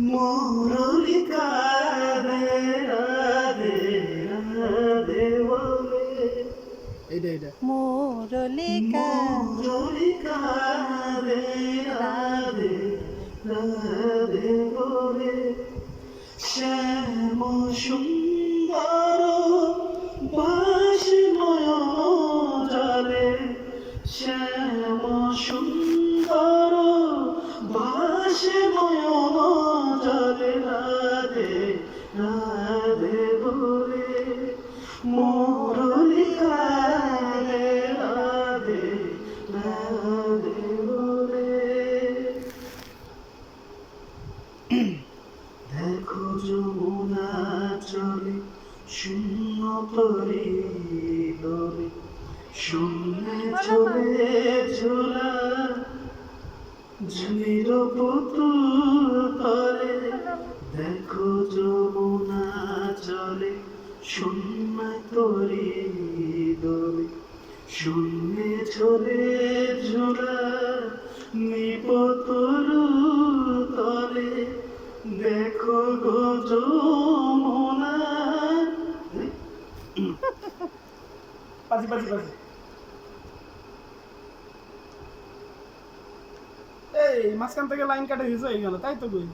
মুরলিকা রাধে রাধে রাধে বলে এটা মুরলিকা মুরলিকা রাধে রাধে রাধে বলে শ্যাম সুন্দর বাসি নয়ন জলে শ্যাম সুন্দর বাসি নয়ন জলে রাধে রাধে বলে মুরলিকা রাধে রাধে রাধে বলে দেখো যমুনা চলে শূন্য তরে দলে শূন্যে চলে ঝোলা ঝুলির পুতুল তলে দেখো যমুনা চলে শূন্য তরে দলে শূন্যে চলে ঝোলা নিপতর তলে দেখো গো যমুনা পাজি পাজি পাজি এই মাঝখান থেকে লাইন কাটে দিয়েছে এই গেল তাই তো কই